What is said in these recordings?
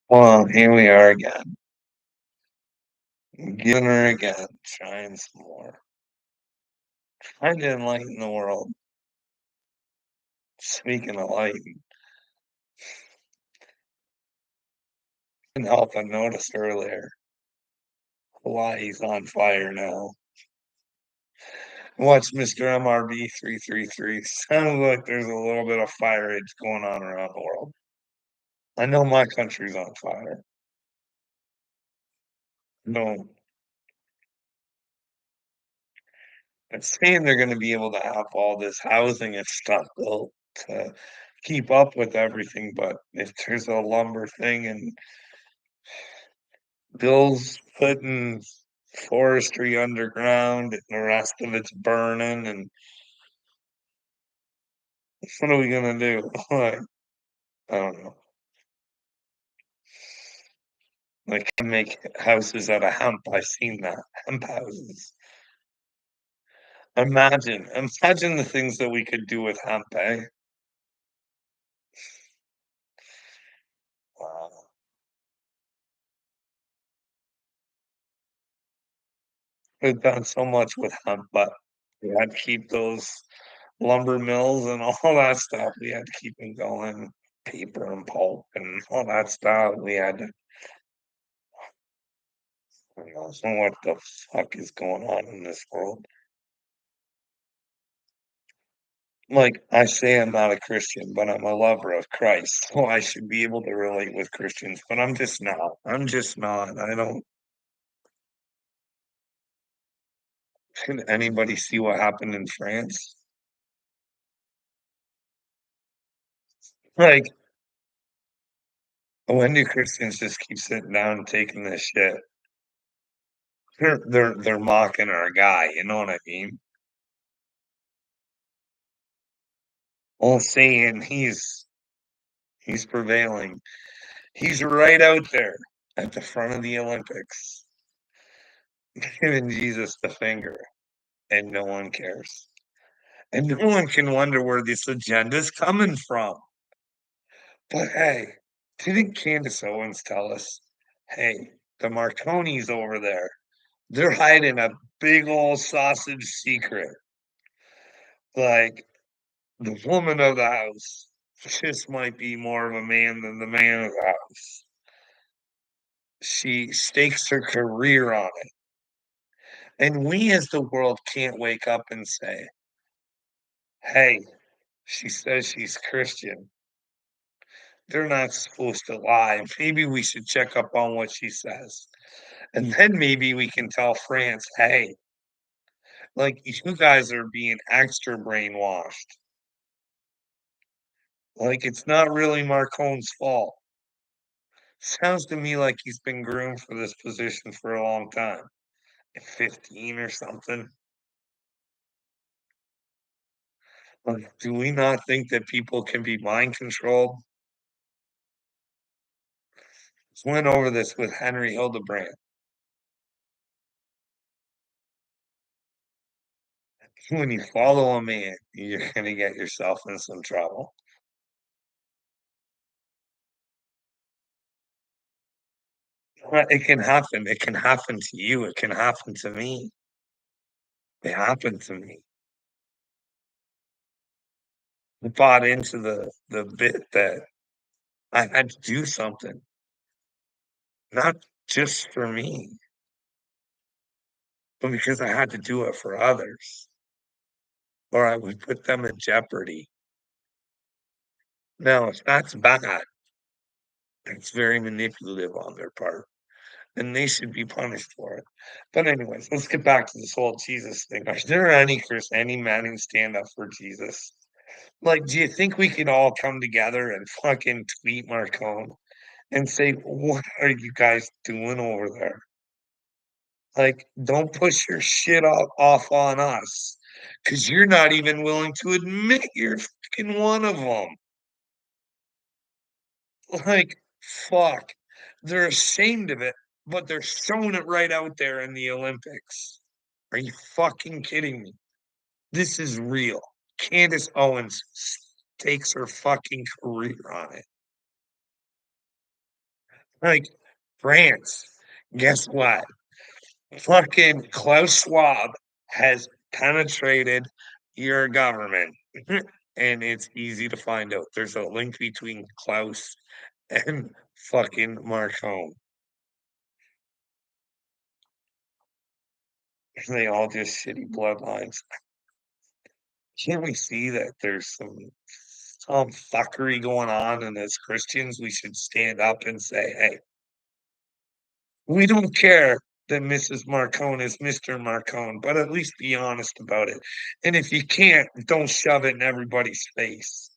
Well, here we are again, giving her again, trying some more, trying to enlighten the world. Speaking of light, couldn't help but notice earlier Hawaii's on fire now. Watch Mr. MRB 333. Sounds like there's a little bit of fire age going on around the world. I know my country's on fire. No, I'm saying they're going to be able to have all this housing and stuff built to keep up with everything, but if there's a lumber thing and Bill's putting forestry underground and the rest of it's burning, and what are we gonna do? Like, I don't know. Like, make houses out of hemp. I've seen that. Hemp houses. Imagine the things that we could do with hemp, eh? Wow. We've done so much with hemp, but we had to keep those lumber mills and all that stuff. We had to keep them going. Paper and pulp and all that stuff. We had to I don't know what the fuck is going on in this world. Like, I say I'm not a Christian, but I'm a lover of Christ, so I should be able to relate with Christians, but I'm just not. I'm just not. I don't Can anybody see what happened in France? Like, when do Christians just keep sitting down and taking this shit? They're mocking our guy, you know what I mean? Well, saying he's prevailing. He's right out there at the front of the Olympics, giving Jesus the finger, and no one cares. And no one can wonder where this agenda's coming from. But hey, didn't Candace Owens tell us, hey, the Marconis over there, they're hiding a big old sausage secret. Like, the woman of the house just might be more of a man than the man of the house. She stakes her career on it. And we as the world can't wake up and say, hey, she says she's Christian. They're not supposed to lie. Maybe we should check up on what she says. And then maybe we can tell France, hey, like you guys are being extra brainwashed. Like it's not really Marcone's fault. Sounds to me like he's been groomed for this position for a long time. 15 or something. Like, do we not think that people can be mind controlled? Just went over this with Henry Hildebrand. When you follow a man, you're gonna get yourself in some trouble. Well, it can happen. It can happen to you. It can happen to me. It happened to me. I bought into the bit that I had to do something, not just for me, but because I had to do it for others, or I would put them in jeopardy. Now, if that's bad, it's very manipulative on their part, and they should be punished for it. But anyways, let's get back to this whole Jesus thing. Are there any men who stand up for Jesus? Like, do you think we could all come together and fucking tweet Marcone and say, "What are you guys doing over there?" Like, don't push your shit off on us because 'cause you're not even willing to admit you're fucking one of them. Like, fuck. They're ashamed of it, but they're showing it right out there in the Olympics. Are you fucking kidding me? This is real. Candace Owens takes her fucking career on it. Like France, guess what? Fucking Klaus Schwab has penetrated your government, and it's easy to find out. There's a link between Klaus and fucking Macron. They all just shitty bloodlines. Can't we see that there's some fuckery going on, and as Christians, we should stand up and say, "Hey, we don't care that Mrs. Marcone is Mr. Marcone, but at least be honest about it. And if you can't, don't shove it in everybody's face.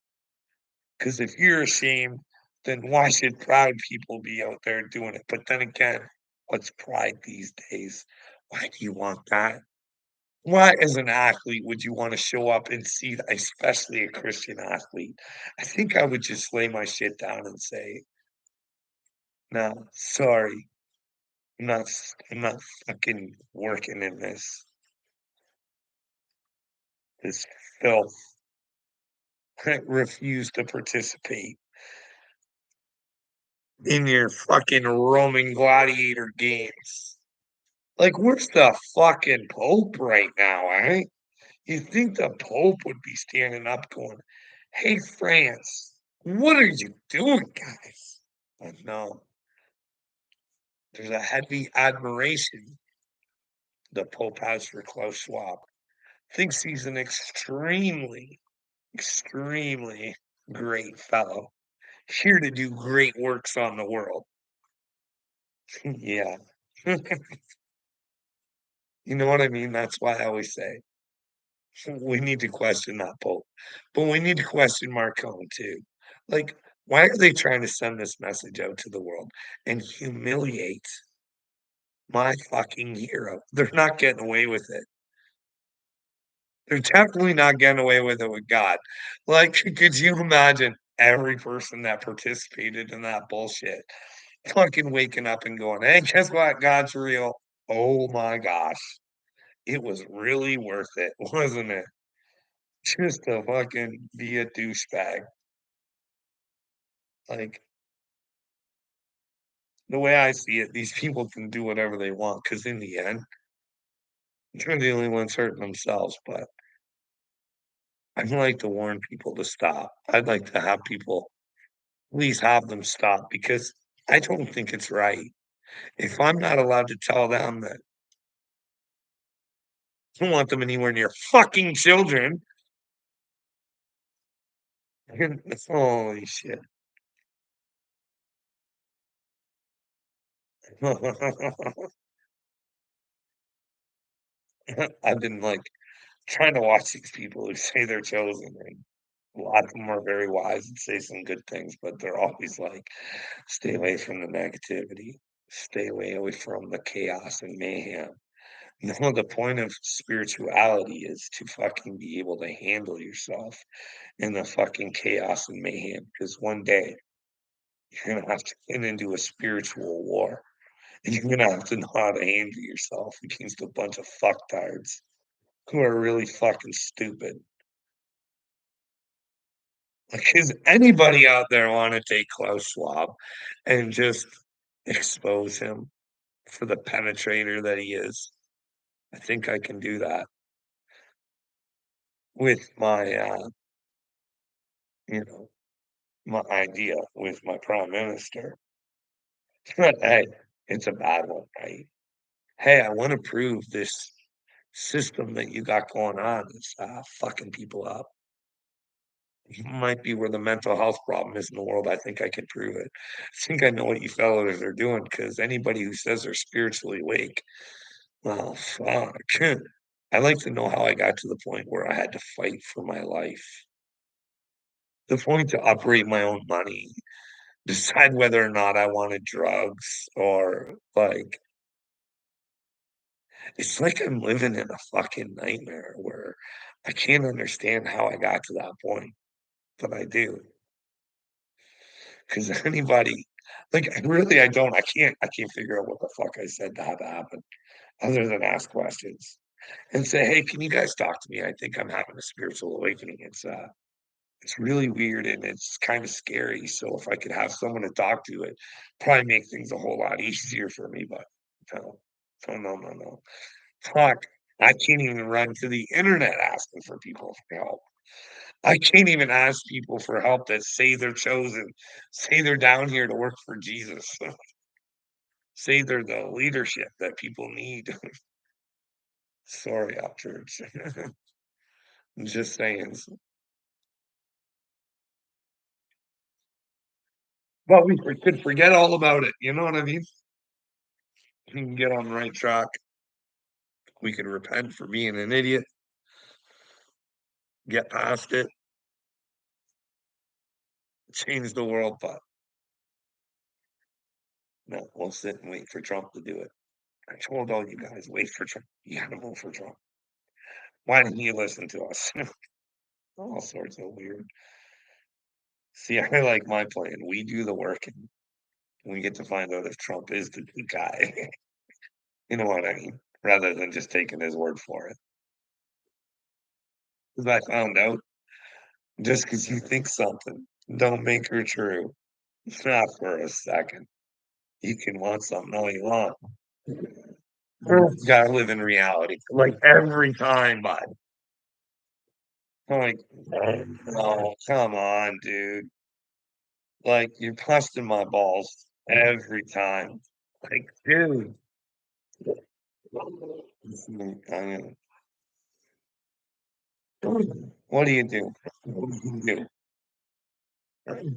Because if you're ashamed, then why should proud people be out there doing it? But then again, what's pride these days? Why do you want that? Why, as an athlete, would you want to show up and see that, especially a Christian athlete? I think I would just lay my shit down and say, no, sorry. I'm not fucking working in this filth. I refuse to participate in your fucking Roman gladiator games. Like, where's the fucking Pope right now, eh? You think the Pope would be standing up going, "Hey, France, what are you doing, guys?" But no, there's a heavy admiration the Pope has for Klaus Schwab. Thinks he's an extremely great fellow, here to do great works on the world. Yeah. You know what I mean? That's why I always say we need to question that Pope, but we need to question Marcone too. Like, why are they trying to send this message out to the world and humiliate my fucking hero? They're not getting away with it. They're definitely not getting away with it with God. Like, could you imagine every person that participated in that bullshit fucking waking up and going, "Hey, guess what? God's real." Oh my gosh. It was really worth it, wasn't it? Just to fucking be a douchebag. Like, the way I see it, these people can do whatever they want because in the end, they're the only ones hurting themselves. But I'd like to warn people to stop. I'd like to have people, please have them stop because I don't think it's right. If I'm not allowed to tell them that I don't want them anywhere near fucking children, holy shit. I've been like trying to watch these people who say they're chosen, and a lot of them are very wise and say some good things, but they're always like, "Stay away from the negativity. Stay away from the chaos and mayhem." No, the point of spirituality is to fucking be able to handle yourself in the fucking chaos and mayhem, because one day you're gonna have to get into a spiritual war, and you're gonna have to know how to handle yourself against a bunch of fucktards who are really fucking stupid. Like, is anybody out there wanna take Klaus Schwab and just expose him for the penetrator that he is? I think I can do that with my, you know, my idea with my prime minister. But, hey, it's a bad one, right? "Hey, I wanna prove this system that you got going on is, fucking people up. You might be where the mental health problem is in the world. I think I can prove it. I think I know what you fellows are doing because anybody who says they're spiritually awake, well, fuck. I like to know how I got to the point where I had to fight for my life. The point to operate my own money, decide whether or not I wanted drugs or like it's like I'm living in a fucking nightmare where I can't understand how I got to that point, but I do. Because anybody like, I don't. I can't figure out what the fuck I said to have happen other than ask questions and say, "Hey, can you guys talk to me? I think I'm having a spiritual awakening." It's, It's really weird and it's kinda scary, so if I could have someone to talk to, it probably make things a whole lot easier for me, but no. No, no, no, no. Fuck, I can't even run to the internet asking for people for help. I can't even ask people for help that say they're chosen, say they're down here to work for Jesus, say they're the leadership that people need. Sorry, out church. I'm just saying. But we could forget all about it, you know what I mean? We can get on the right track. We can repent for being an idiot, get past it, change the world, but no, we'll sit and wait for Trump to do it. I told all you guys, wait for Trump. You gotta vote for Trump. Why didn't you listen to us? All sorts of weird. See, I like my plan. We do the work and we get to find out if Trump is the good guy. You know what I mean? Rather than just taking his word for it. Because I found out just because you think something, don't make her true. Not for a second. You can want something all you want. You gotta live in reality. Like every time, bud. Like, oh, come on, dude. Like, you're busting my balls every time. Like, dude. I what do you do? What do you do?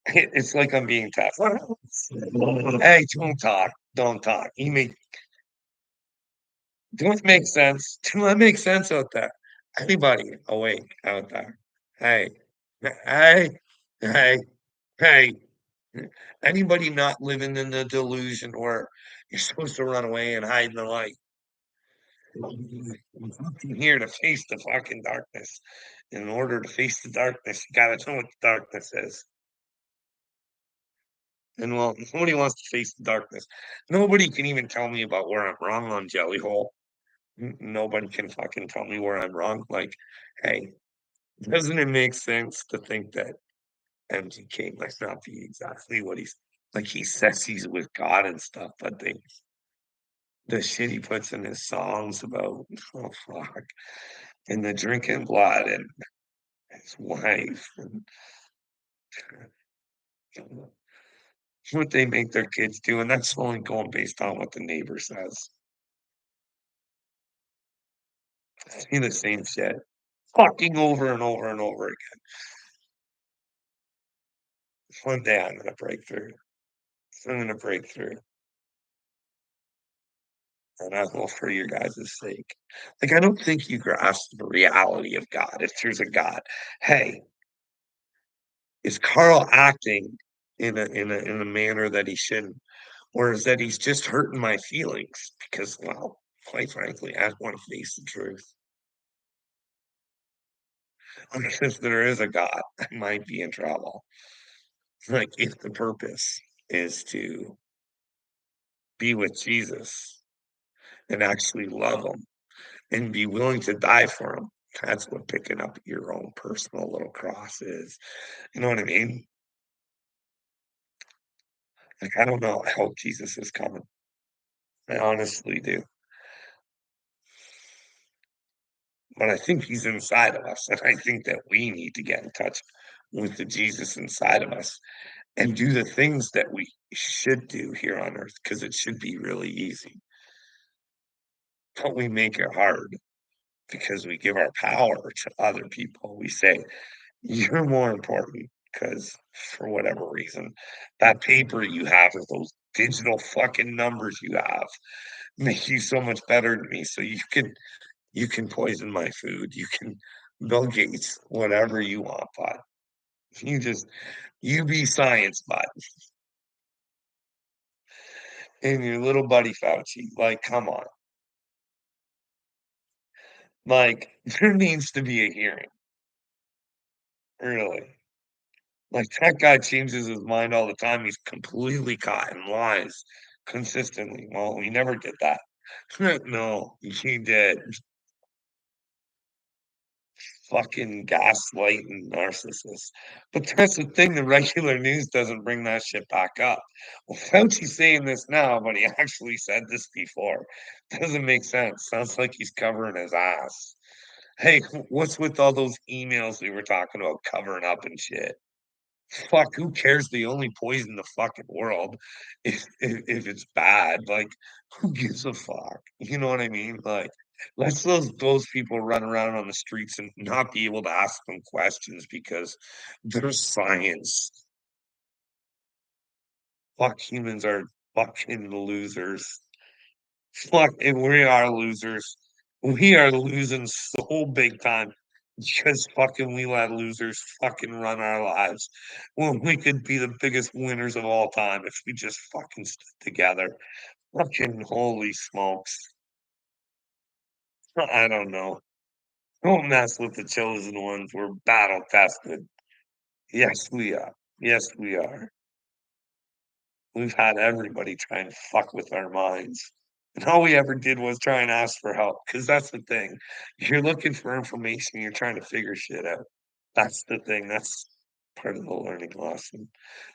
It's like I'm being tested. Hey, don't talk. Don't talk. You make do it make sense? Do it make sense out there? Anybody awake out there? Hey, hey, hey, hey. Anybody not living in the delusion where you're supposed to run away and hide in the light? I'm here to face the fucking darkness. In order to face the darkness, you gotta know what the darkness is. And well, nobody wants to face the darkness. Nobody can even tell me about where I'm wrong on Jelly Hole. Nobody can fucking tell me where I'm wrong. Like, hey, doesn't it make sense to think that MGK might not be exactly what he's like? He says he's with God and stuff, but the shit he puts in his songs about oh fuck, and the drinking blood and his wife and what they make their kids do, and that's only going based on what the neighbor says. See the same shit. Fucking over and over and over again. One day I'm gonna break through. I'm gonna break through. And I will for your guys' sake. Like, I don't think you grasp the reality of God, if there's a God. Hey, is Carl acting in a manner that he shouldn't? Or is that he's just hurting my feelings? Because, well, quite frankly, I wanna face the truth. If there is a God, I might be in trouble. Like, if the purpose is to be with Jesus and actually love him and be willing to die for him, that's what picking up your own personal little cross is. You know what I mean? Like, I don't know. I hope Jesus is coming. I honestly do. But I think he's inside of us. And I think that we need to get in touch with the Jesus inside of us and do the things that we should do here on earth because it should be really easy. But we make it hard because we give our power to other people. We say, you're more important because for whatever reason, that paper you have or those digital fucking numbers you have make you so much better than me. So you can poison my food. You can Bill Gates, whatever you want, bud. You be science, bud. And your little buddy Fauci. Like, come on. Like, there needs to be a hearing. Really. Like, that guy changes his mind all the time. He's completely caught in lies consistently. Well, he never did that. No, he did. fucking gaslighting narcissists. But that's the thing, the regular news doesn't bring that shit back up. Well, Fauci's saying this now, but he actually said this before. Doesn't make sense. Sounds like he's covering his ass. Hey, what's with all those emails we were talking about covering up and shit? Fuck, who cares? They only poison the fucking world if it's bad. Like, who gives a fuck? You know what I mean? Like, let's those people run around on the streets and not be able to ask them questions because there's science. Fuck, humans are fucking losers. Fuck, and we are losers. We are losing so big time because fucking we let losers fucking run our lives when we could be the biggest winners of all time if we just fucking stood together. Fucking holy smokes. I don't know. Don't mess with the chosen ones. We're battle tested. Yes, we are. Yes, we are. We've had everybody try and fuck with our minds. And all we ever did was try and ask for help, because that's the thing. You're looking for information, you're trying to figure shit out. That's the thing. That's part of the learning lesson.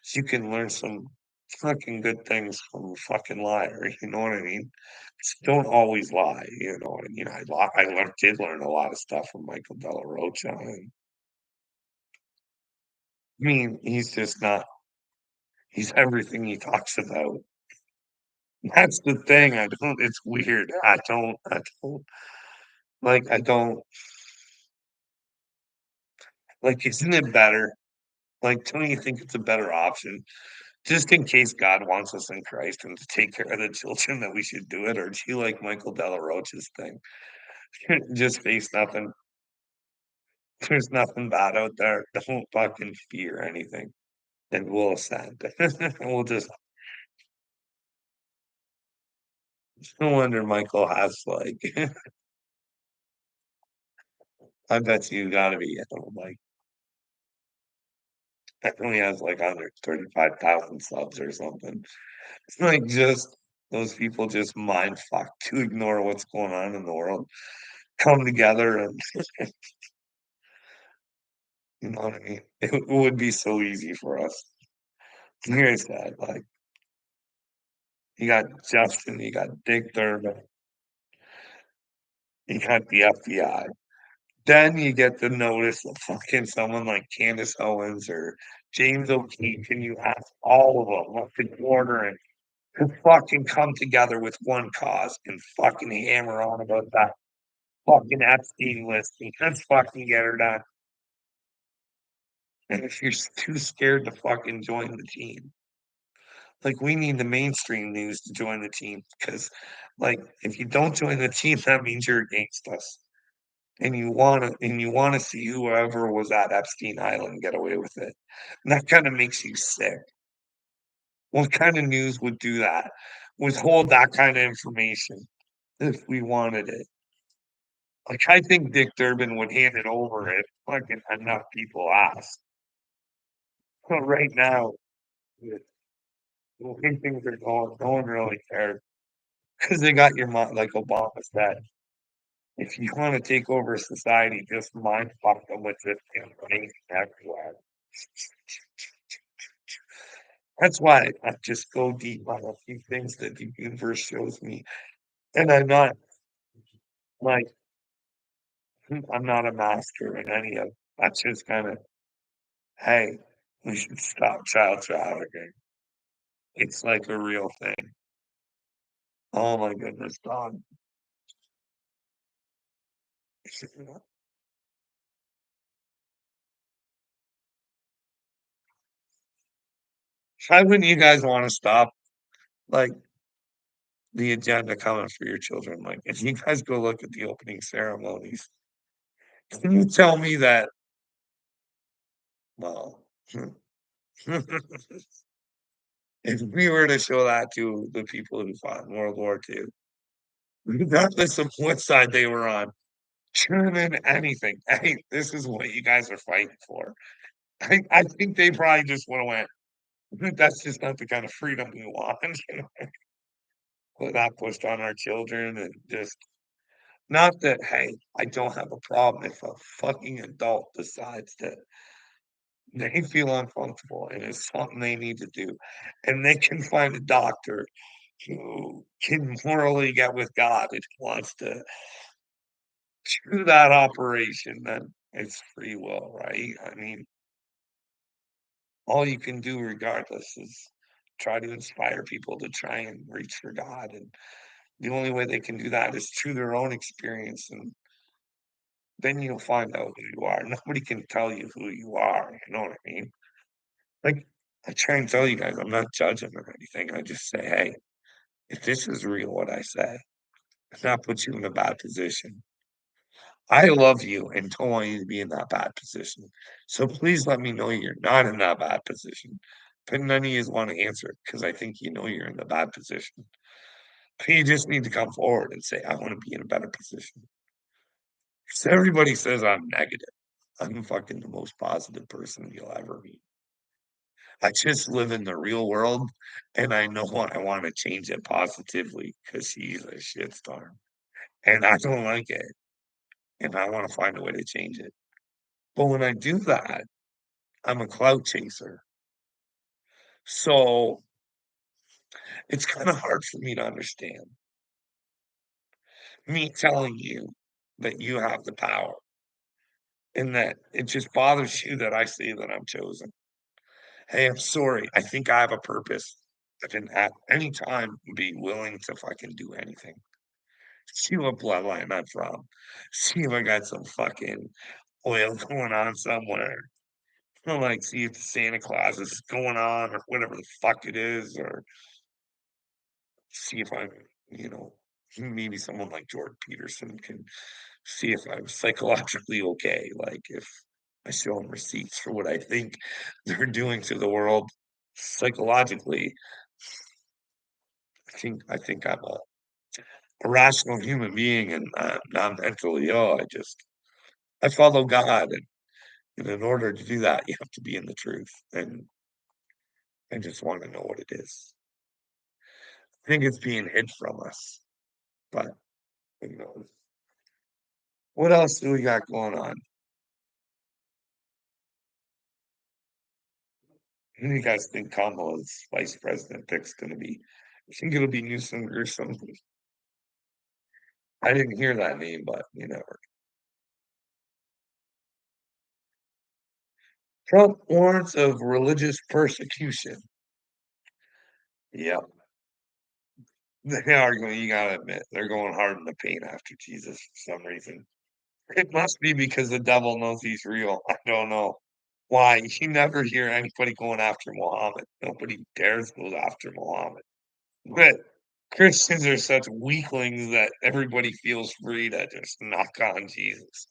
So you can learn some fucking good things from a fucking liar. You know what I mean? Just don't always lie. You know what I mean? Did learn a lot of stuff from Michael Della Rocha. And, I mean, he's just not. He's everything he talks about. That's the thing. I don't. It's weird. I don't like. Isn't it better? Like, don't you think it's a better option? Just in case God wants us in Christ and to take care of the children that we should do it, or do you like Michael Della Rocha's thing? Just face nothing. There's nothing bad out there. Don't fucking fear anything, and we'll ascend. We'll just. No wonder Michael has like. I bet you gotta be. I don't know, like I know he has like 135,000 subs or something. It's like just those people just mind fuck to ignore what's going on in the world, come together and you know what I mean? It would be so easy for us. Like I said, like you got Justin, you got Dick Durbin, you got the FBI. Then you get the notice of fucking someone like Candace Owens or James O'Keefe, and you ask all of them what the order and to fucking come together with one cause and fucking hammer on about that fucking Epstein listing. Let's fucking get her done. And if you're too scared to fucking join the team, like we need the mainstream news to join the team because, like, if you don't join the team, that means you're against us, and you want to see whoever was at Epstein Island get away with it. And that kind of makes you sick. What kind of news would do that? Withhold that kind of information if we wanted it. Like, I think Dick Durbin would hand it over if fucking enough people asked. But right now, with the way things are going, no one really cares because they got your mind, like Obama said. If you want to take over society, just mind fuck them with this information everywhere. That's why I just go deep on a few things that the universe shows me. And like, I'm not a master in any of that's just kind of, hey, we should stop child trafficking. It's like a real thing. Oh my goodness, Don. Why wouldn't you guys want to stop like the agenda coming for your children? Like, if you guys go look at the opening ceremonies, can you tell me that? Well, if we were to show that to the people who fought in World War II, regardless of what side they were on, German, anything, hey, this is what you guys are fighting for. I think they probably just would have went, that's just not the kind of freedom we want. Put that pushed on our children and just Not that, hey, I don't have a problem if a fucking adult decides that they feel uncomfortable and it's something they need to do, and they can find a doctor who can morally get with God and wants to do that operation, then it's free will, right? I mean, all you can do regardless is try to inspire people to try and reach for God, and the only way they can do that is through their own experience, and then you'll find out who you are. Nobody can tell you who you are, you know what I mean? Like, I try and tell you guys, I'm not judging or anything. I just say, hey, if this is real, what I say, it's not put you in a bad position. I love you and don't want you to be in that bad position. So please let me know you're not in that bad position. But none of you want to answer because I think you know you're in the bad position. You just need to come forward and say, I want to be in a better position. So everybody says I'm negative. I'm fucking the most positive person you'll ever meet. I just live in the real world and I know I want to change it positively because he's a shitstorm. And I don't like it. And I want to find a way to change it. But when I do that, I'm a clout chaser. So it's kind of hard for me to understand me telling you that you have the power and that it just bothers you that I say that I'm chosen. Hey, I'm sorry. I think I have a purpose. I can at any time be willing to fucking do anything. See what bloodline I'm from. See if I got some fucking oil going on somewhere. Or like see if Santa Claus is going on or whatever the fuck it is, or see if I'm, you know, maybe someone like Jordan Peterson can see if I'm psychologically okay. Like if I show them receipts for what I think they're doing to the world psychologically, I think I'm a rational human being and I'm not mentally ill. I follow God, and in order to do that, you have to be in the truth. And I just want to know what it is. I think it's being hid from us, but who knows? What else do we got going on? Who do you guys think Kamala's vice president pick's going to be? I think it'll be Newsom or something. I didn't hear that name, but you know, Trump warns of religious persecution. Yep, they are going. You gotta admit, they're going hard in the paint after Jesus for some reason. It must be because the devil knows he's real. I don't know why. You never hear anybody going after Muhammad. Nobody dares go after Muhammad. But Christians are such weaklings that everybody feels free to just knock on Jesus.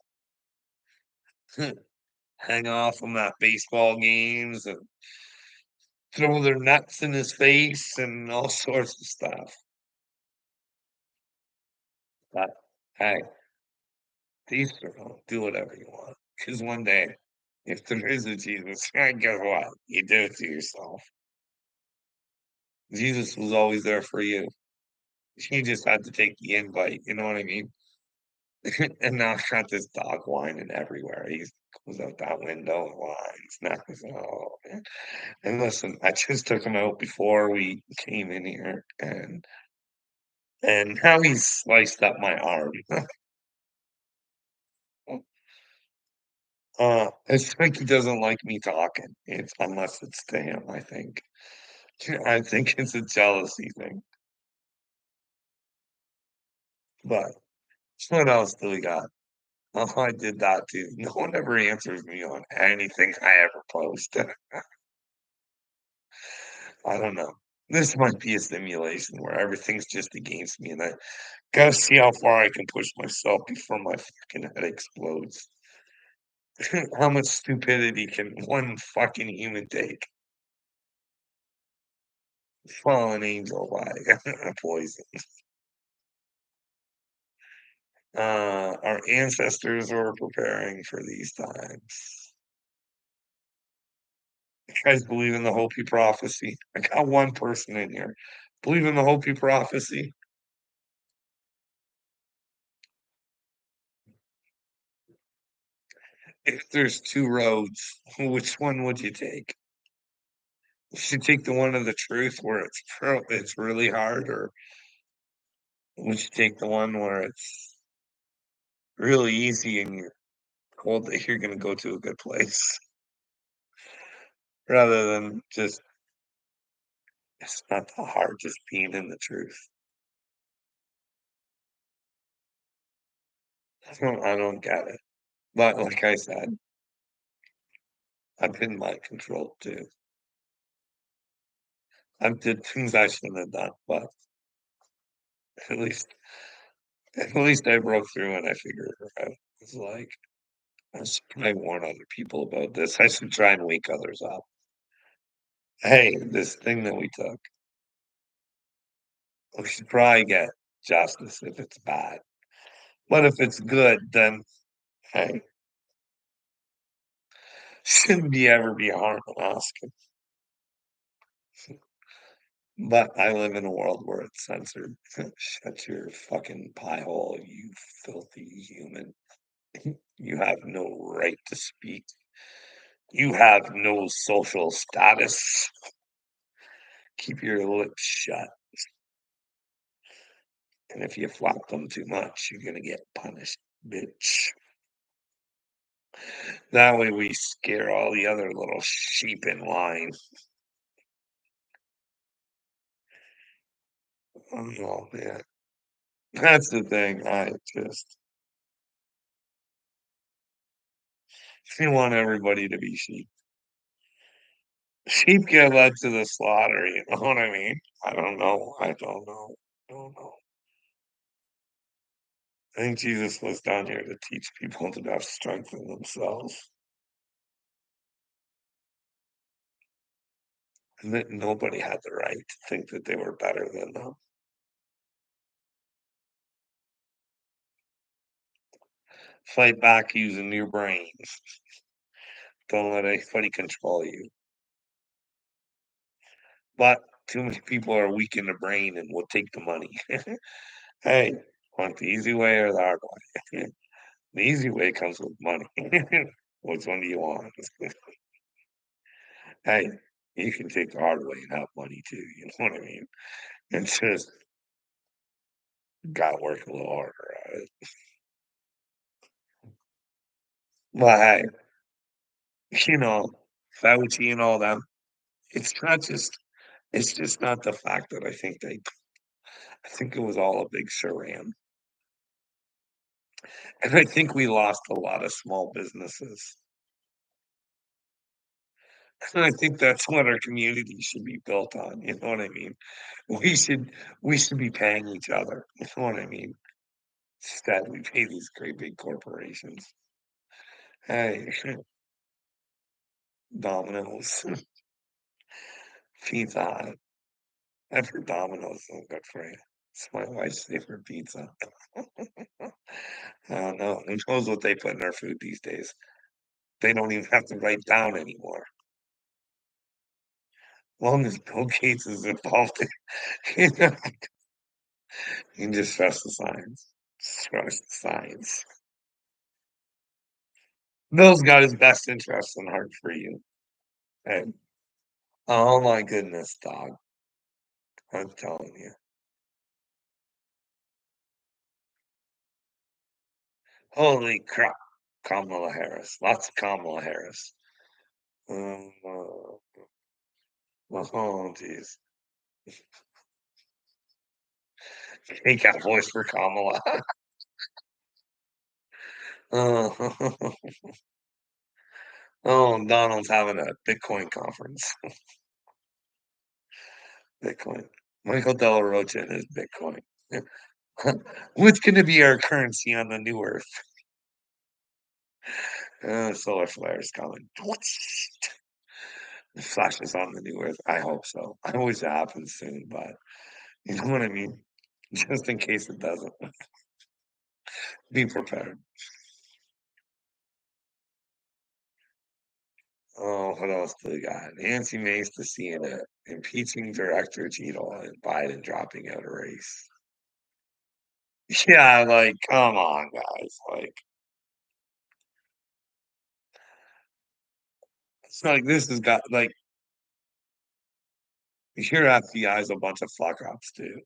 Hang off him at baseball games and throw their nuts in his face and all sorts of stuff. But hey, these do whatever you want. Because one day, if there is a Jesus, guess what? You do it to yourself. Jesus was always there for you. You just had to take the invite. You know what I mean? And now I've got this dog whining everywhere. He goes out that window and whines. Now he's, oh man. And listen, I just took him out before we came in here, and now he's sliced up my arm. It's like he doesn't like me talking. It's unless it's to him, I think. I think it's a jealousy thing. But what else do we got? Oh, I did that too. No one ever answers me on anything I ever post. I don't know. This might be a simulation where everything's just against me, and I gotta see how far I can push myself before my fucking head explodes. How much stupidity can one fucking human take? Fallen angel by poison. Our ancestors were preparing for these times. You guys believe in the Hopi prophecy? I got one person in here. Believe in the Hopi prophecy? If there's 2 roads, which one would you take? You should take the one of the truth where it's really hard, or would you take the one where it's really easy and you're told that you're gonna go to a good place rather than just it's not that hard just being in the truth. I don't get it. But like I said, I've been mind controlled too. I've did things I shouldn't have done, but at least at least I broke through and I figured it out. It's like I should probably warn other people about this. I should try and wake others up. Hey, this thing that we took, we should probably get justice if it's bad. But if it's good, then hey, shouldn't be ever be harm in asking. But I live in a world where it's censored. Shut your fucking pie hole, you filthy human. You have no right to speak. You have no social status. Keep your lips shut. And if you flap them too much, you're gonna get punished, bitch. That way we scare all the other little sheep in line. Oh man. That's the thing. I just you want everybody to be sheep. Sheep get led to the slaughter, you know what I mean? I don't know. I don't know. I don't know. I think Jesus was down here to teach people to have strength in themselves, and that nobody had the right to think that they were better than them. Fight back using your brains. Don't let anybody control you. But too many people are weak in the brain and will take the money. Hey, want the easy way or the hard way? The easy way comes with money. Which one do you want? Hey, you can take the hard way and have money too, you know what I mean? It's just gotta work a little harder at it. But hey, you know, Fauci and all them, it's not just it's just not the fact that I think it was all a big charade. And I think we lost a lot of small businesses. And I think that's what our community should be built on, you know what I mean? We should we should be paying each other, you know what I mean? Instead, we pay these great big corporations. Hey, Domino's, Pizza Hut. I've heard Domino's is good for you. It's my wife's favorite pizza. I don't know. Who knows what they put in their food these days? They don't even have to write down anymore. Long as Bill Gates is involved, you know, you can just trust the science. Just trust the science. Bill's got his best interests in heart for you. And oh my goodness, dog. I'm telling you. Holy crap. Kamala Harris. Lots of Kamala Harris. Oh, jeez. He got a voice for Kamala. Oh, oh, Donald's having a Bitcoin conference. Bitcoin. Michael Della Rocha and his Bitcoin. What's going to be our currency on the new Earth? Solar flares coming. Flashes on the new Earth. I hope so. I wish it happens soon, but you know what I mean? Just in case it doesn't, be prepared. Oh, what else do we got? Nancy Mace to CNN, impeaching director Cheadle, and Biden dropping out of race. Yeah, like, come on, guys. Like, It's like, this has got like, your FBI is a bunch of fuck ups, dude.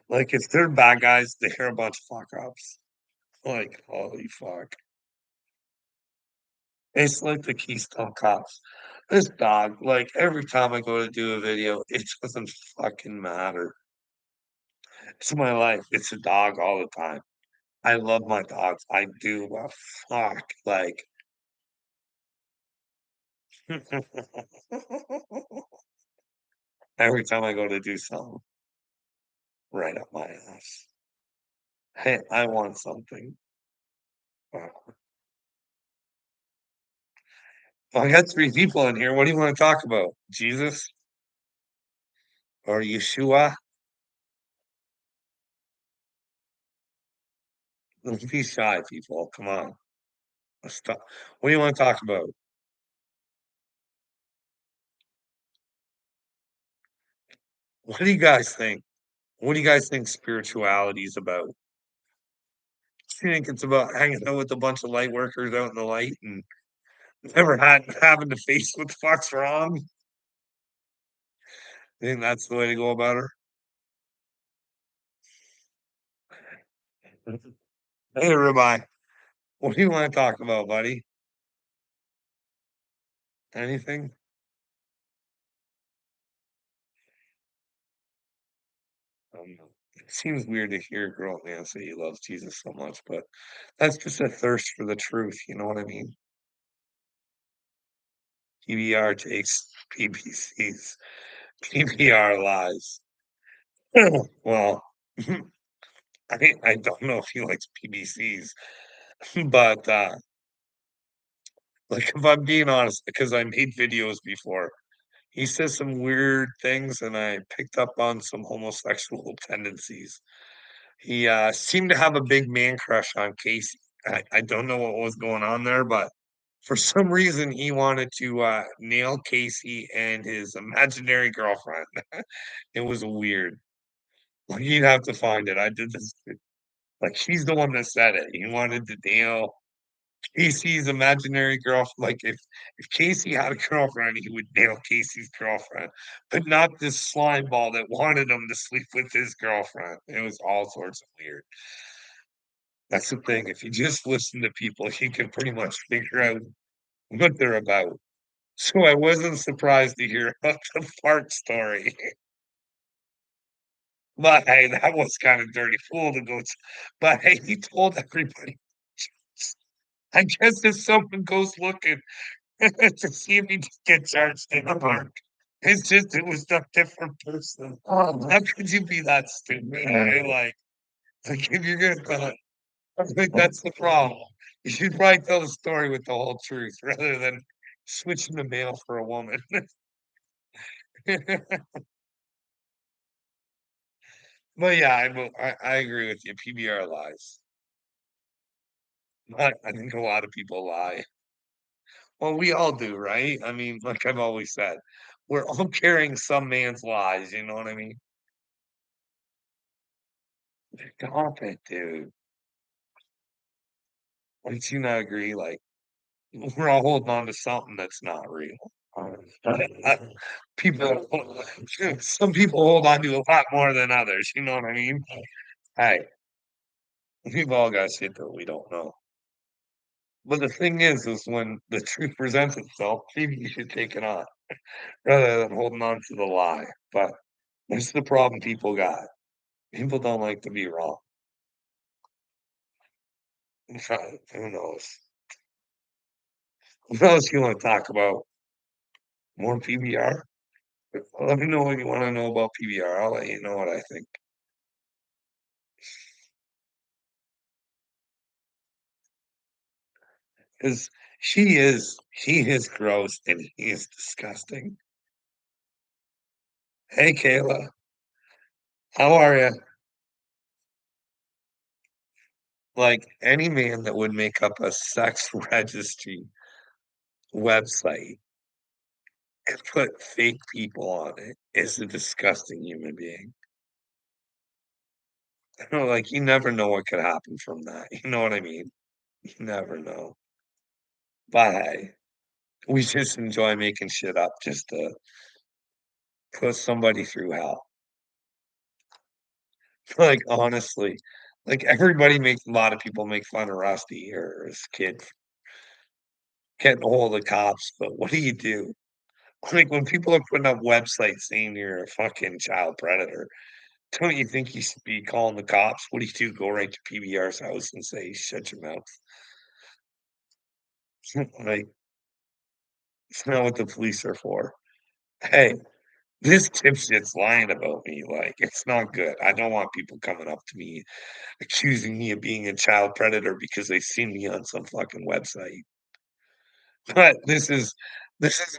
Like, if they're bad guys, they're a bunch of fuck ups. Like, holy fuck. It's like the Keystone Cops. This dog, like, every time I go to do a video, it doesn't fucking matter. It's my life. It's a dog all the time. I love my dogs. I do, but fuck, like, every time I go to do something, right up my ass. Hey, I want something. Uh, Well, I got 3 people in here. What do you wanna talk about? Jesus or Yeshua? Don't be shy, people. Come on. Let's talk. What do you wanna talk about? What do you guys think? What do you guys think spirituality is about? Do you think it's about hanging out with a bunch of light workers out in the light and never having to face what the fuck's wrong? You think that's the way to go about her? Hey, Ribeye, what do you wanna talk about, buddy? Anything? It seems weird to hear a grown man say he loves Jesus so much, but that's just a thirst for the truth, you know what I mean? PBR takes PBCs. PBR lies. Well, I don't know if he likes PBCs, but, like, if I'm being honest, because I made videos before, he says some weird things, and I picked up on some homosexual tendencies. He, seemed to have a big man crush on Casey. I don't know what was going on there, but for some reason, he wanted to, nail Casey and his imaginary girlfriend. It was weird. Like, you'd have to find it. I did this like, she's the one that said it. He wanted to nail Casey's imaginary like, if Casey had a girlfriend, he would nail Casey's girlfriend, but not this slime ball that wanted him to sleep with his girlfriend. It was all sorts of weird. That's the thing, if you just listen to people, you can pretty much figure out what they're about. So I wasn't surprised to hear about the fart story, but, hey, that was kinda dirty fool to go t but, hey, he told everybody. I guess if someone goes looking to see if he can get charged in the park, it's just it was a different person. How could you be that stupid? Like, if you're gonna tell it I think that's the problem. You should probably tell the story with the whole truth rather than switching the male for a woman. But, yeah, I agree with you, PBR lies. I think a lot of people lie. Well, we all do, right? I mean, like I've always said, we're all carrying some man's lies, you know what I mean? Stop it, dude. Don't you not agree? Like, we're all holding on to something that's not real. I people some people hold on to a lot more than others, you know what I mean? Hey, we've all got shit that we don't know. But the thing is when the truth presents itself, maybe you should take it on rather than holding on to the lie. But that's the problem people got. People don't like to be wrong. Who knows? What else you wanna talk about? More PBR? Let me know what you wanna know about PBR. I'll let you know what I think. 'Cause he is gross and he is disgusting. Hey, Kayla. How are you? Like, any man that would make up a sex registry website and put fake people on it is a disgusting human being. Like, you never know what could happen from that, you know what I mean? You never know. But, hey. We just enjoy making shit up just to put somebody through hell. Like, honestly, like, everybody makes a lot of people make fun of Rusty or his kid getting ahold of the cops, but what do you do? Like, when people are putting up websites saying you're a fucking child predator, don't you think you should be calling the cops? What do you do? Go right to PBR's house and say, "Shut your mouth." Like, it's not what the police are for. "Hey, this dipshit's lying about me, like, it's not good. I don't want people coming up to me accusing me of being a child predator because they seen me on some fucking website." But this is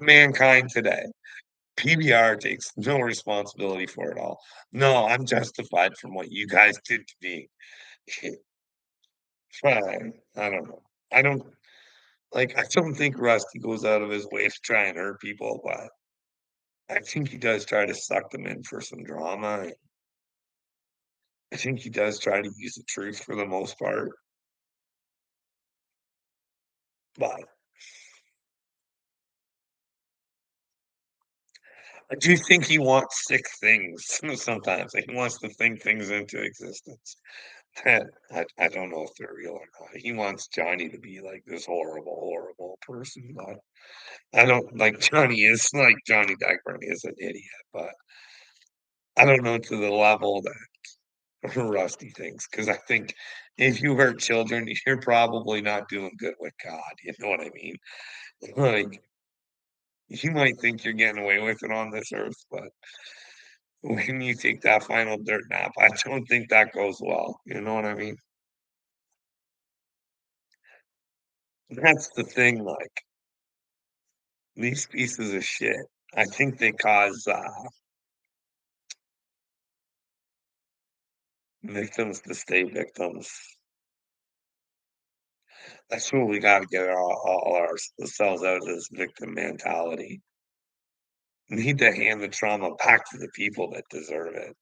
mankind today. PBR takes no responsibility for it all. "No, I'm justified from what you guys did to me." Fine, I don't know. I don't like, I don't think Rusty goes out of his way to try and hurt people, but I think he does try to suck them in for some drama, and I think he does try to use the truth for the most part, but I do think he wants sick things sometimes, like, he wants to think things into existence. that I don't know if they're real or not. He wants Johnny to be like this horrible, horrible person, but I don't like Johnny is like Johnny Depp is an idiot, but I don't know to the level that Rusty thinks, because I think if you hurt children, you're probably not doing good with God, you know what I mean? Like, you might think you're getting away with it on this earth, but when you take that final dirt nap, I don't think that goes well, you know what I mean? That's the thing, like, these pieces of shit, I think they cause, victims to stay victims. That's what we gotta get all ourselves out of this victim mentality. We need to hand the trauma back to the people that deserve it.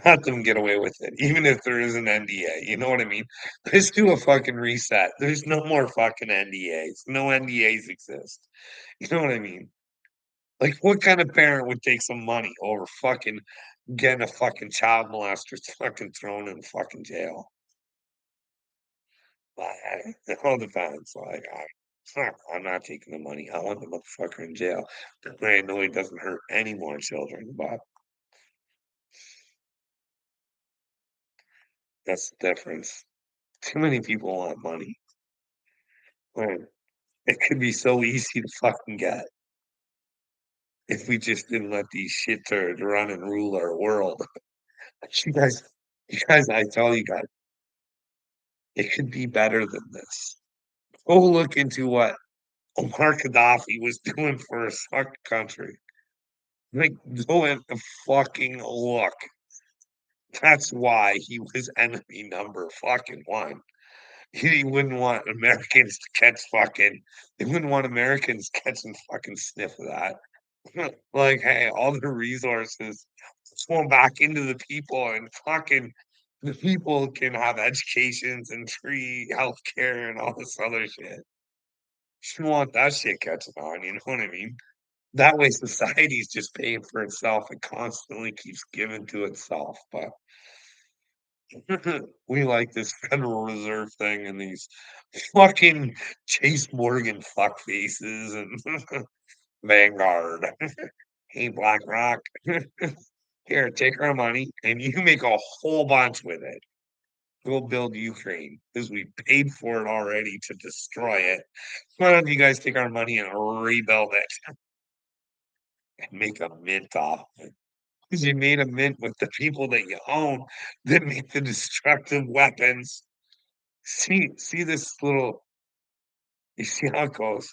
Let them get away with it, even if there is an NDA, you know what I mean? Let's do a fucking reset. There's no more fucking NDAs. No NDAs exist. You know what I mean? Like, what kind of parent would take some money over fucking getting a fucking child molester fucking thrown in fucking jail? It all depends. Like, I'm not taking the money. I want the motherfucker in jail. That way I know he doesn't hurt any more children, but that's the difference. Too many people want money. When it could be so easy to fucking get if we just didn't let these shit turds run and rule our world. You guys, I tell you guys, it could be better than this. Go look into what Omar Gaddafi was doing for his fucking country. Like, go and fucking look. That's why he was enemy number fucking 1. He wouldn't want Americans to catch fucking they wouldn't want Americans catching fucking sniff of that. Like, hey, all the resources going back into the people and fucking the people can have educations and free healthcare and all this other shit. You want that shit catching on, you know what I mean? That way society's just paying for itself and constantly keeps giving to itself, but we like this Federal Reserve thing and these fucking Chase Morgan fuck faces and Vanguard. Hey, BlackRock, here, take our money and you make a whole bunch with it. We'll build Ukraine because we paid for it already to destroy it. Why don't you guys take our money and rebuild it and make a mint off it? Because you made a mint with the people that you own that make the destructive weapons. See this little you see how it goes?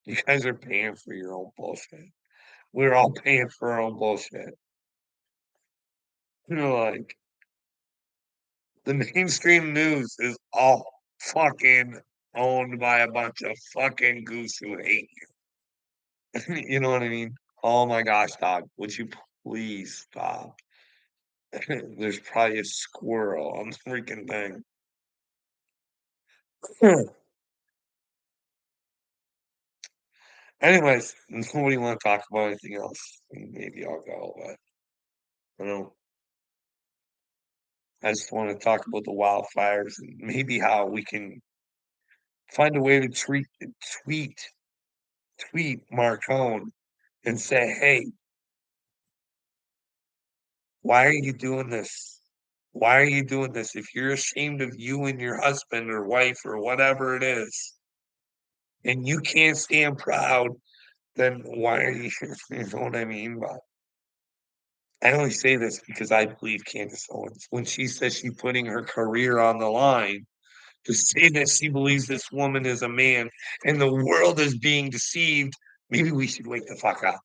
You guys are paying for your own bullshit. We're all paying for our own bullshit. Like, the mainstream news is all fucking owned by a bunch of fucking goose who hate you. You know what I mean? Oh my gosh, dog, would you please stop? There's probably a squirrel on the freaking thing. Anyways, nobody wanna talk about anything else, maybe I'll go, but I don't I just wanna talk about the wildfires and maybe how we can find a way to tweet tweet Marcone and say, "Hey, why are you doing this? Why are you doing this? If you're ashamed of you and your husband or wife or whatever it is, and you can't stand proud, then why are you" you know what I mean? But I only say this because I believe Candace Owens when she says she's putting her career on the line to say that she believes this woman is a man and the world is being deceived, maybe we should wake the fuck up.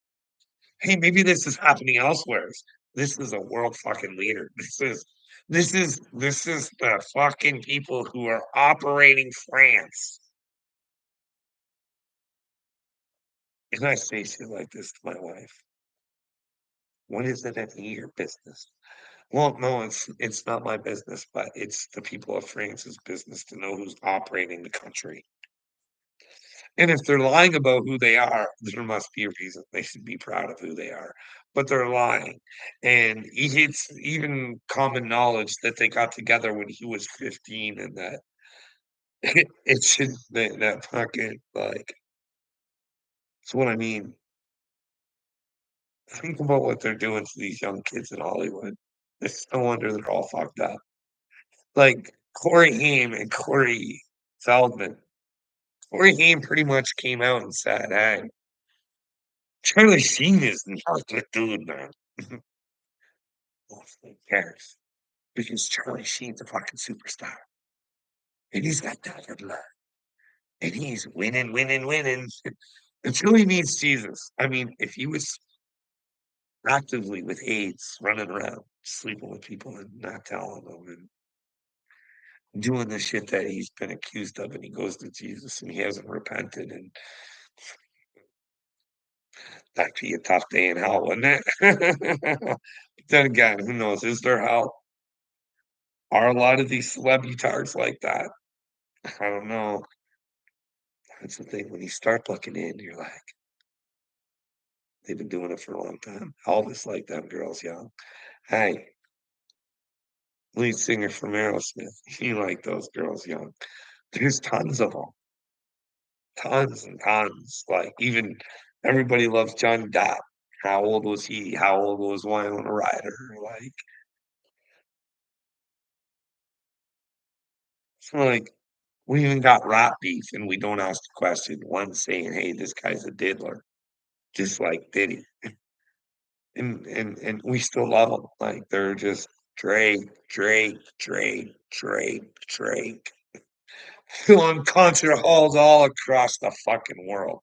Hey, maybe this is happening elsewhere. This is a world fucking leader. This is the fucking people who are operating France. And I say shit like this to my wife. What is it any of your business? Well, no, it's not my business, but it's the people of France's business to know who's operating the country. And if they're lying about who they are, there must be a reason they should be proud of who they are. But they're lying. And it's even common knowledge that they got together when he was 15 and that it should that fucking like so what I mean, think about what they're doing to these young kids in Hollywood. It's no wonder they're all fucked up. Like Corey Haim and Corey Feldman. Corey Haim pretty much came out and said, "Hey, Charlie Sheen is not a good dude, man." Well, who cares? Because Charlie Sheen's a fucking superstar, and he's got diamond blood, and he's winning, winning, winning until he meets Jesus. I mean, if he was actively with AIDS, running around, sleeping with people and not telling them, and doing the shit that he's been accused of, and he goes to Jesus and he hasn't repented, and that'd be a tough day in hell, wouldn't it? But then again, who knows? Is there hell? Are a lot of these celebritards like that? I don't know. That's the thing. When you start looking in, you're like, they've been doing it for a long time. Elvis like them girls young. Hey, lead singer from Aerosmith, he liked those girls young. There's tons of them, tons and tons. Like even everybody loves Johnny Depp. How old was he? How old was Winona Ryder? Like, it's like we even got rap beef and we don't ask the question. One saying, "Hey, this guy's a diddler," just like Diddy. And we still love them. Like, they're just Drake, Drake, Drake, Drake, Drake. Filling concert halls all across the fucking world,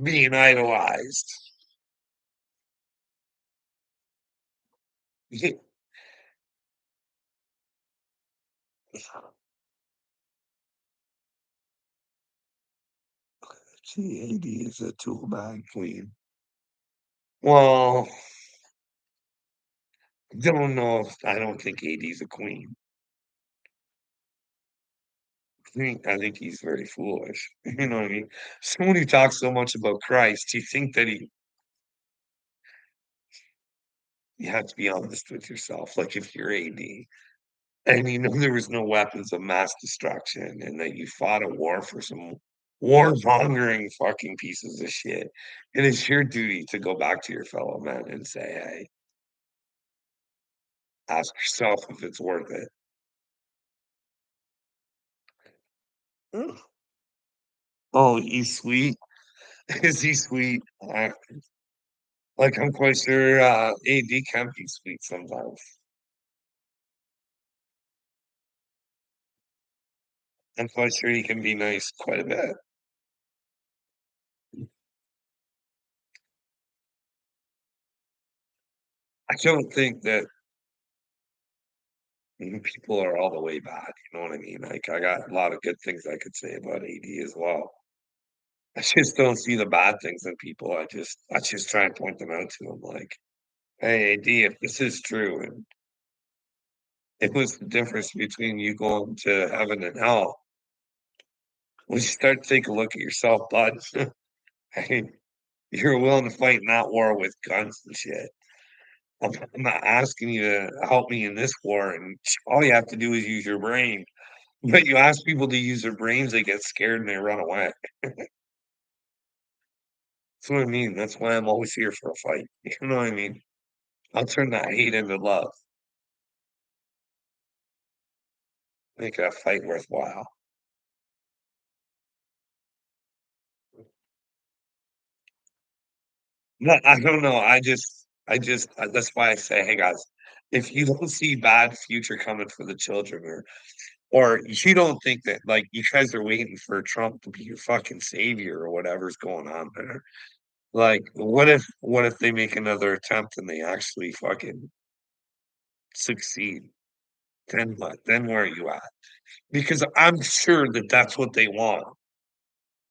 being idolized. Ye See, AD is a tool bag queen. Well, I don't think AD's a queen. I think he's very foolish. You know what I mean? Someone who talks so much about Christ, you think that you have to be honest with yourself, like, if you're AD, and you know there was no weapons of mass destruction and that you fought a war for some warmongering fucking pieces of shit. It is your duty to go back to your fellow men and say, "Hey, ask yourself if it's worth it." Ugh. Oh, he's sweet. Is he sweet? Like, I'm quite sure, AD can be sweet sometimes. I'm quite sure he can be nice quite a bit. I don't think that people are all the way bad, you know what I mean? Like, I got a lot of good things I could say about AD as well. I just don't see the bad things in people. I just try and point them out to them like, "Hey, AD, if this is true, and it was the difference between you going to heaven and hell, when you start to take a look at yourself, bud." Hey, you're willing to fight in that war with guns and shit. I'm not asking you to help me in this war, and all you have to do is use your brain. But you ask people to use their brains, they get scared and they run away. That's what I mean. That's why I'm always here for a fight. You know what I mean? I'll turn that hate into love, make a fight worthwhile. No, I don't know. That's why I say, hey guys, if you don't see bad future coming for the children, or you don't think that like you guys are waiting for Trump to be your fucking savior or whatever's going on there. Like, what if they make another attempt and they actually fucking succeed? Then what? Then where are you at? Because I'm sure that that's what they want.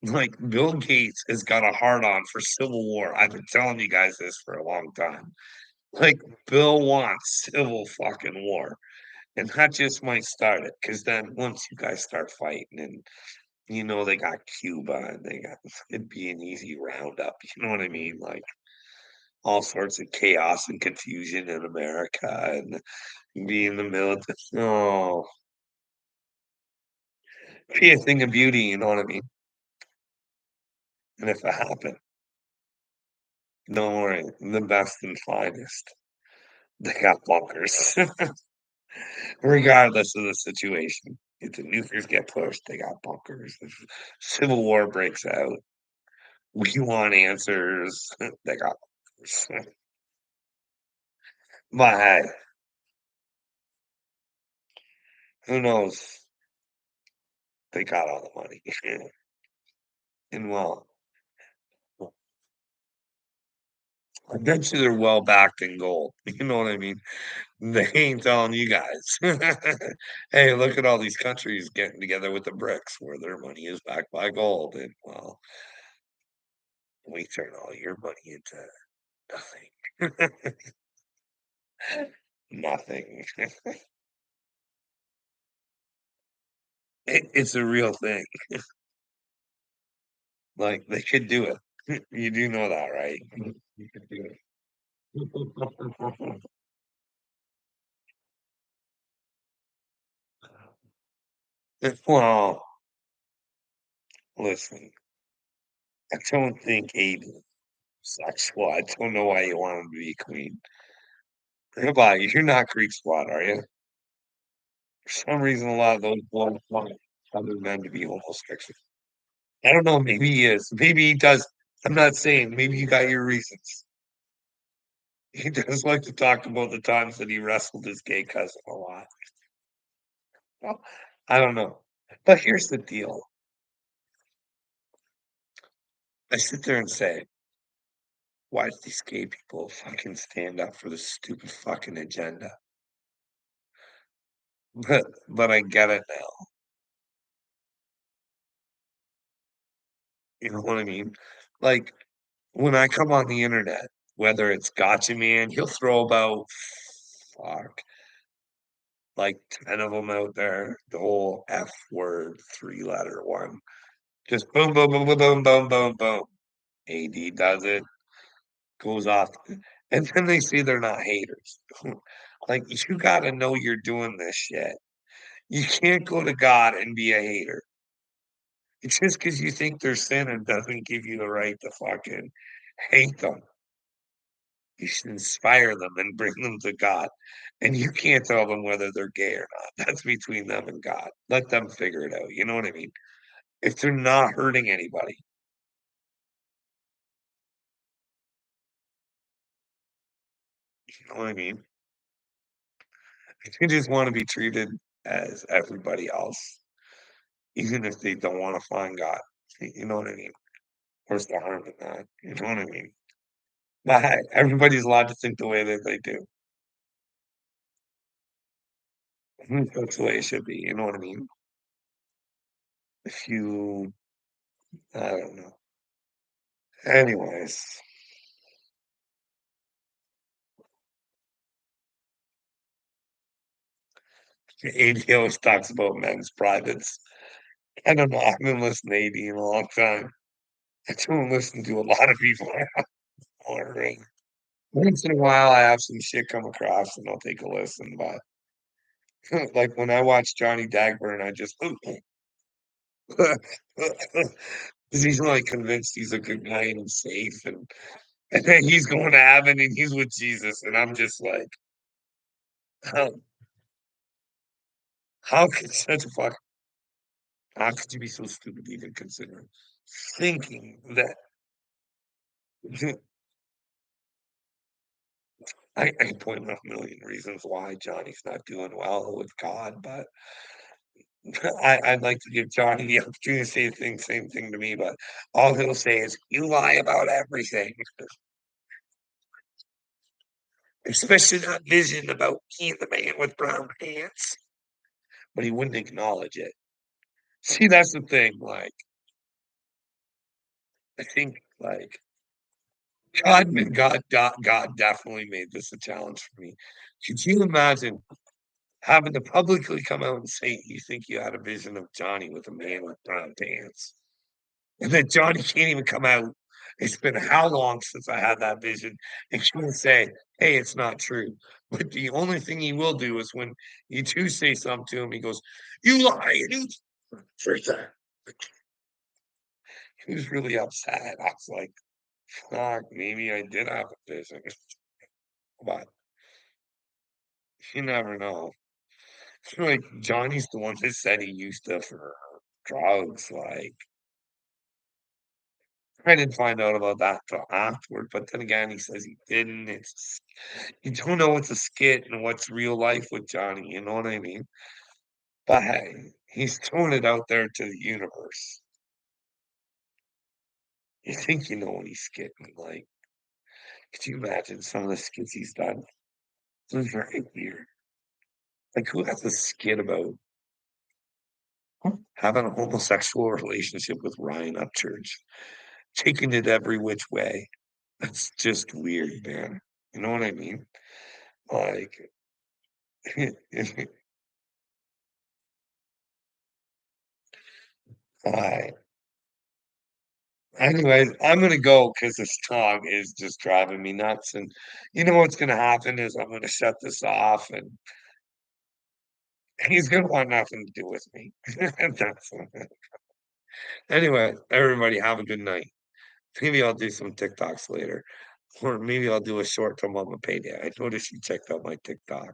Like, Bill Gates has got a hard on for civil war. I've been telling you guys this for a long time. Like, Bill wants civil fucking war. And that just might start it. Because then once you guys start fighting and they got Cuba and it'd be an easy roundup. You know what I mean? Like all sorts of chaos and confusion in America and be in the military. Oh, be a thing of beauty, you know what I mean? And if it happened, don't worry, the best and finest. They got bunkers, regardless of the situation. If the nuclears get pushed, they got bunkers. If civil war breaks out, we want answers. They got bunkers. But hey, who knows? They got all the money. And well, eventually they're well backed in gold. You know what I mean? They ain't telling you guys. Hey, look at all these countries getting together with the BRICS where their money is backed by gold. And well, we turn all your money into nothing. Nothing. It's a real thing. Like they could do it. You do know that, right? You could do it. Well, listen, I don't think Aiden sexual. I don't know why you want him to be queen. How about you? You're not Greek squad, are you? For some reason, a lot of those boys want other men to be homosexual. I don't know. Maybe he is. Maybe he does. I'm not saying. Maybe you got your reasons. He does like to talk about the times that he wrestled his gay cousin a lot. Well, I don't know. But here's the deal. I sit there and say, why do these gay people fucking stand up for this stupid fucking agenda? But I get it now. You know what I mean? Like when I come on the internet, whether it's Gotcha Man, he'll throw about fuck like 10 of them out there, the whole F word, three-letter one. Just boom, boom, boom, boom, boom, boom, boom, boom. AD does it, goes off. And then they say they're not haters. Like, you gotta know you're doing this shit. You can't go to God and be a hater. It's just because you think they're sinning doesn't give you the right to fucking hate them. You should inspire them and bring them to God. And you can't tell them whether they're gay or not. That's between them and God. Let them figure it out. You know what I mean? If they're not hurting anybody, you know what I mean? If they just want to be treated as everybody else, even if they don't want to find God. You know what I mean? Where's the harm in that? You know what I mean? But hey, everybody's allowed to think the way that they do. That's the way it should be. You know what I mean? If you, I don't know. Anyways, AD always talks about men's privates. I don't know. I've been listening to AD in a long time. I don't listen to a lot of people already. Once in a while, I have some shit come across and I'll take a listen, but like when I watch Johnny Dagburn, I just 'cause he's like convinced he's a good guy and he's safe and then he's going to heaven and he's with Jesus, and I'm just like, how how could such a fuck how could you be so stupid to even consider thinking that I can point out a million reasons why Johnny's not doing well with God, but I'd like to give Johnny the opportunity to say the same thing to me, but all he'll say is, "You lie about everything," especially that vision about me and the man with brown pants, but he wouldn't acknowledge it. See, that's the thing, like, I think, like, God definitely made this a challenge for me. Could you imagine having to publicly come out and say you think you had a vision of Johnny with a man with brown pants? And then Johnny can't even come out. It's been how long since I had that vision? And she will say, "Hey, it's not true." But the only thing he will do is when you do say something to him, he goes, "You lie, and you for that." He was really upset. I was like, "Fuck, maybe I did have a vision." But you never know. I feel like Johnny's the one that said he used to for drugs, like, I didn't find out about that till afterward, but then again, he says he didn't. It's you don't know what's a skit and what's real life with Johnny, you know what I mean? But hey, he's throwing it out there to the universe. You think you know when he's skitting, like, could you imagine some of the skits he's done? It's very weird. Like, who has a skit about having a homosexual relationship with Ryan Upchurch, taking it every which way? That's just weird, man. You know what I mean? Like, I anyways, I'm gonna go because this dog is just driving me nuts, and you know what's gonna happen is I'm gonna shut this off, and he's gonna want nothing to do with me. That's anyway, everybody have a good night. Maybe I'll do some TikToks later, or maybe I'll do a short film on my payday. I noticed you checked out my TikTok.